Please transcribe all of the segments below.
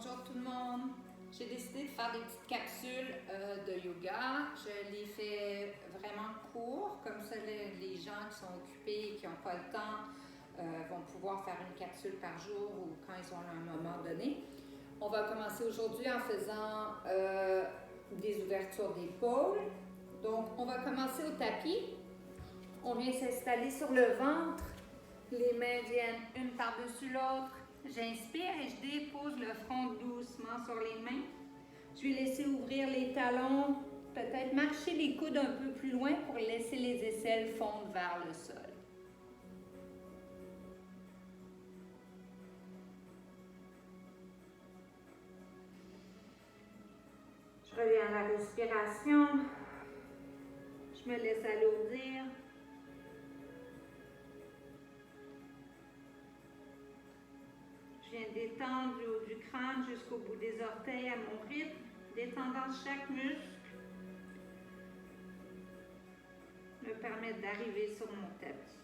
Bonjour tout le monde. J'ai décidé de faire des petites capsules de yoga. Je les fais vraiment court, comme ça les gens qui sont occupés et qui n'ont pas le temps vont pouvoir faire une capsule par jour ou quand ils ont un moment donné. On va commencer aujourd'hui en faisant des ouvertures d'épaule. Donc on va commencer au tapis. On vient s'installer sur le ventre. Les mains viennent une par-dessus l'autre. J'inspire et je dépose le front doucement sur les mains. Je vais laisser ouvrir les talons, peut-être marcher les coudes un peu plus loin pour laisser les aisselles fondre vers le sol. Je reviens à la respiration. Je me laisse alourdir. Je viens d'étendre le haut du crâne jusqu'au bout des orteils à mon rythme, détendant chaque muscle, me permettre d'arriver sur mon tapis.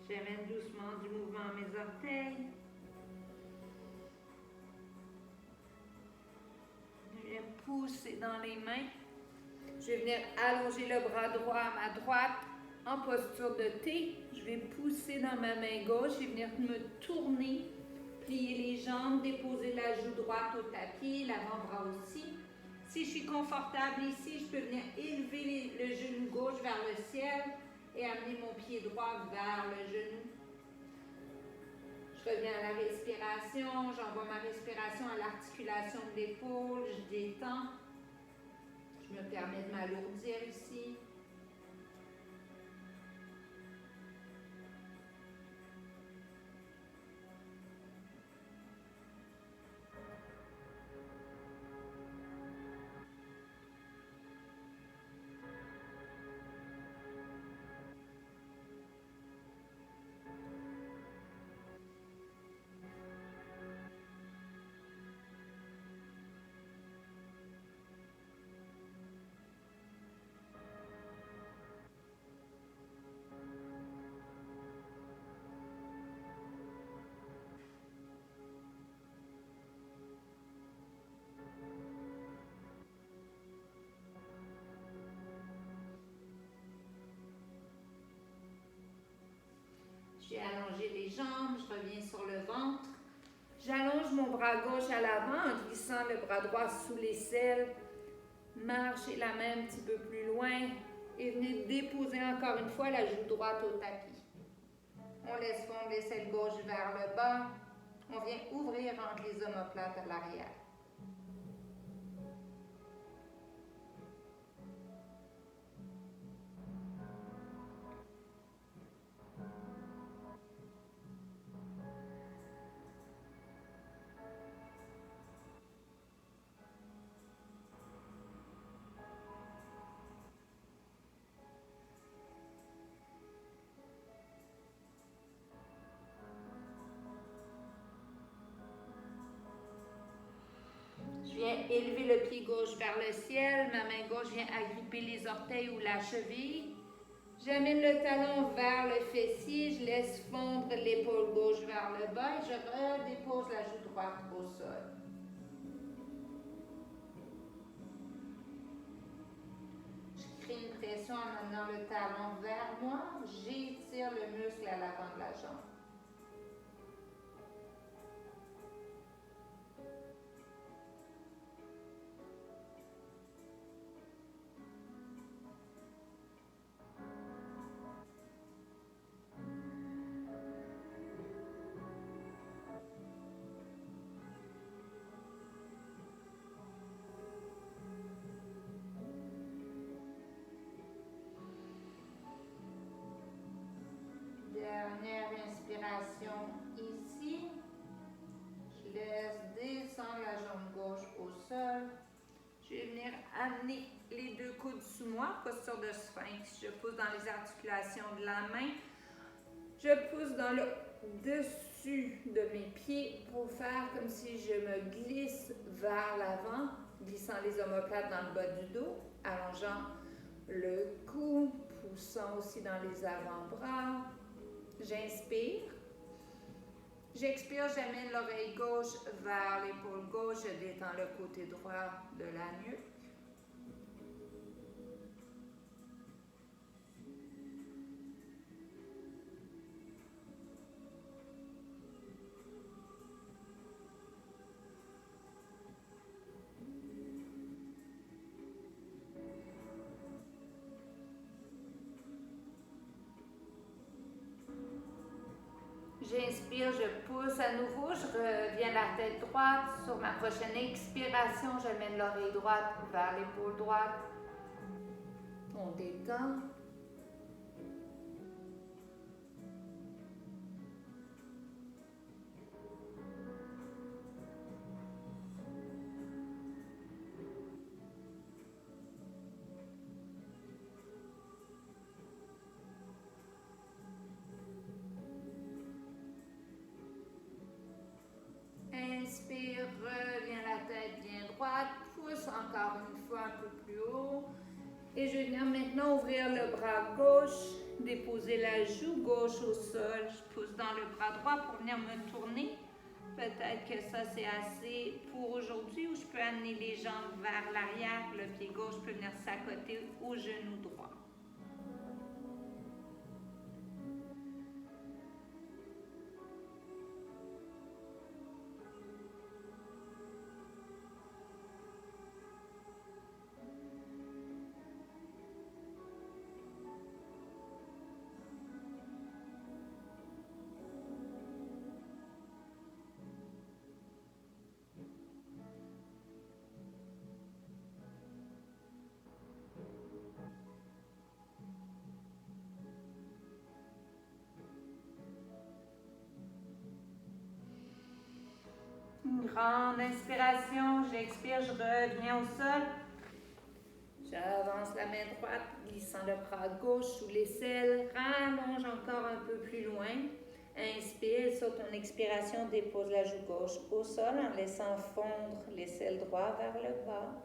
J'amène doucement du mouvement à mes orteils. Je viens pousser dans les mains. Je vais venir allonger le bras droit à ma droite en posture de T. Je vais pousser dans ma main gauche. Je vais venir me tourner, plier les jambes, déposer la joue droite au tapis, l'avant-bras aussi. Si je suis confortable ici, je peux venir élever le genou gauche vers le ciel et amener mon pied droit vers le genou. Je reviens à la respiration, j'envoie ma respiration à l'articulation de l'épaule, je détends. Je me permets de m'alourdir ici. J'ai allongé les jambes, je reviens sur le ventre. J'allonge mon bras gauche à l'avant en glissant le bras droit sous l'aisselle. Marchez la main un petit peu plus loin et venez déposer encore une fois la joue droite au tapis. On laisse fondre l'aisselle gauche vers le bas. On vient ouvrir entre les omoplates à l'arrière. Je viens élever le pied gauche vers le ciel. Ma main gauche vient agripper les orteils ou la cheville. J'amène le talon vers le fessier, je laisse fondre l'épaule gauche vers le bas et je redépose la joue droite au sol. Je crée une pression en amenant le talon vers moi, j'étire le muscle à l'avant de la jambe. Dernière inspiration ici. Je laisse descendre la jambe gauche au sol. Je vais venir amener les deux coudes sous moi, posture de sphinx. Je pousse dans les articulations de la main. Je pousse dans le dessus de mes pieds pour faire comme si je me glisse vers l'avant, glissant les omoplates dans le bas du dos, allongeant le cou, poussant aussi dans les avant-bras. J'inspire. J'expire, j'amène l'oreille gauche vers l'épaule gauche, je détends le côté droit de la nuque. J'inspire, je pousse à nouveau, je reviens la tête droite. Sur ma prochaine expiration, j'amène l'oreille droite vers l'épaule droite. On détend. Inspire, reviens la tête bien droite, pousse encore une fois un peu plus haut. Et je viens maintenant ouvrir le bras gauche, déposer la joue gauche au sol. Je pousse dans le bras droit pour venir me tourner. Peut-être que ça c'est assez pour aujourd'hui ou je peux amener les jambes vers l'arrière. Le pied gauche peut venir s'accoter au genou droit. Une grande inspiration, j'expire, je reviens au sol. J'avance la main droite, glissant le bras gauche sous l'aisselle, rallonge encore un peu plus loin. Inspire, sur ton expiration, dépose la joue gauche au sol en laissant fondre l'aisselle droite vers le bas.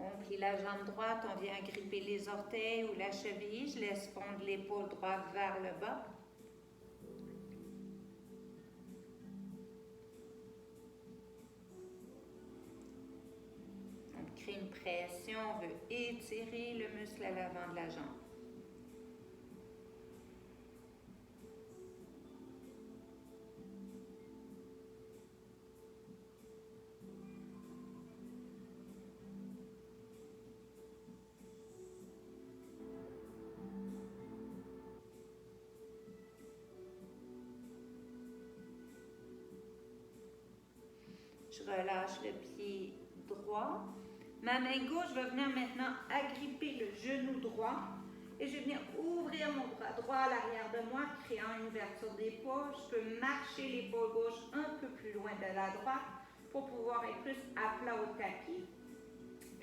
On plie la jambe droite, on vient gripper les orteils ou la cheville. Je laisse fondre l'épaule droite vers le bas. On crée une pression, on veut étirer le muscle à l'avant de la jambe. Je relâche le pied droit. Ma main gauche va venir maintenant agripper le genou droit et je vais venir ouvrir mon bras droit à l'arrière de moi, créant une ouverture d'épaule. Je peux marcher l'épaule gauche un peu plus loin de la droite pour pouvoir être plus à plat au tapis.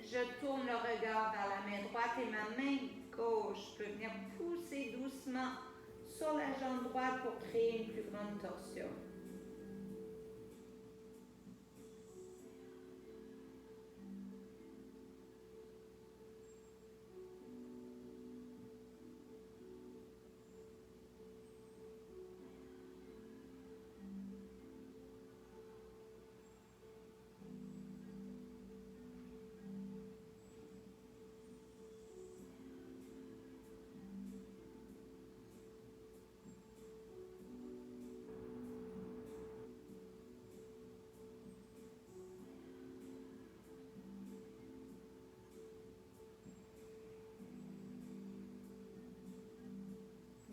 Je tourne le regard vers la main droite et ma main gauche peut venir pousser doucement sur la jambe droite pour créer une plus grande torsion.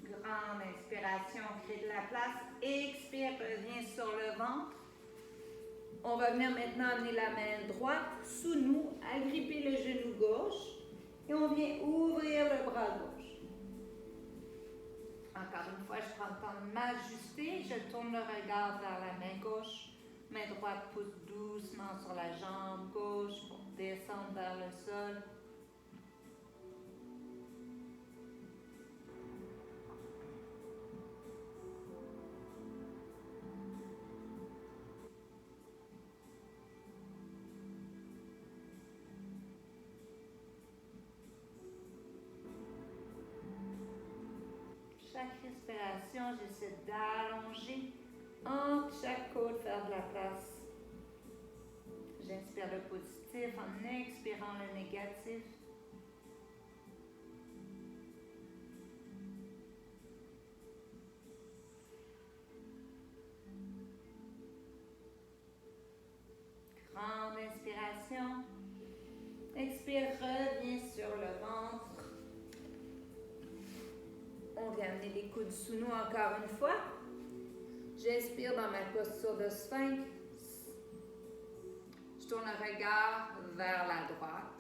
Grande inspiration, crée de la place. Expire, reviens sur le ventre. On va venir maintenant amener la main droite sous nous, agripper le genou gauche et on vient ouvrir le bras gauche. Encore une fois, je prends le temps de m'ajuster. Je tourne le regard vers la main gauche. Main droite pousse doucement sur la jambe gauche pour descendre vers le sol. Chaque respiration, j'essaie d'allonger entre chaque côte, faire de la place. J'inspire le positif en expirant le négatif. Grande inspiration. Expire, reviens sur le ventre. On vient amener les coudes sous nous encore une fois. J'inspire dans ma posture de sphinx. Je tourne le regard vers la droite.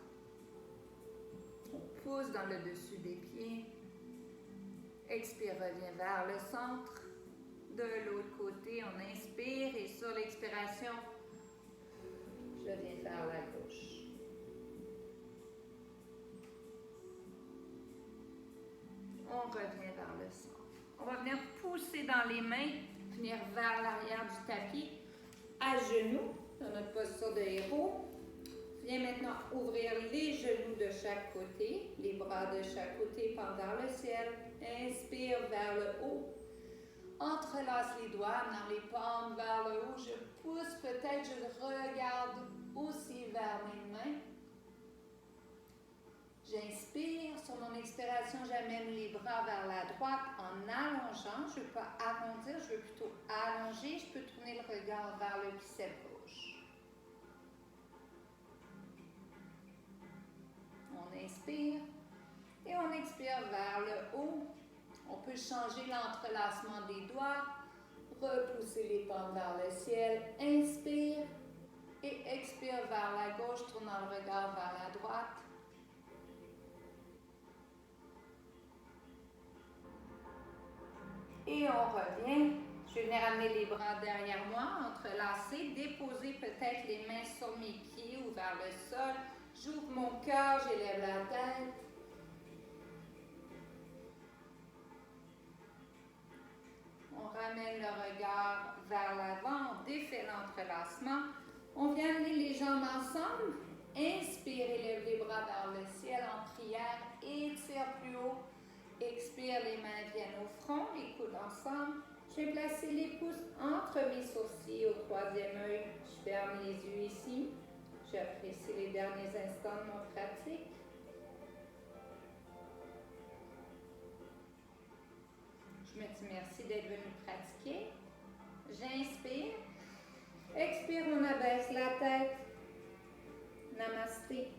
On pousse dans le dessus des pieds. Expire, reviens vers le centre. De l'autre côté, on inspire et sur l'expiration, je viens vers la gauche. On revient vers le centre. On va venir pousser dans les mains, venir vers l'arrière du tapis, à genoux, dans notre posture de héros. Viens maintenant ouvrir les genoux de chaque côté, les bras de chaque côté pendent vers le ciel. Inspire vers le haut. Entrelace les doigts, amenant les palmes vers le haut. Je pousse peut-être, je regarde aussi vers mes mains. J'inspire, sur mon expiration, j'amène les bras vers la droite en allongeant. Je ne veux pas arrondir, je veux plutôt allonger. Je peux tourner le regard vers le bicep gauche. On inspire et on expire vers le haut. On peut changer l'entrelacement des doigts, repousser les palmes vers le ciel. Inspire et expire vers la gauche, tournant le regard vers la droite. Et on revient. Je vais venir amener les bras derrière moi, entrelacer, déposer peut-être les mains sur mes pieds ou vers le sol. J'ouvre mon cœur, j'élève la tête. On ramène le regard vers l'avant, on défait l'entrelacement. On vient amener les jambes ensemble. Inspire, élève les bras vers le ciel en prière. Étire plus haut. Expire, les mains viennent au front, les coudes ensemble. Je vais placer les pouces entre mes sourcils au troisième œil. Je ferme les yeux ici. J'apprécie les derniers instants de mon pratique. Je me dis merci d'être venu pratiquer. J'inspire. Expire, on abaisse la tête. Namasté.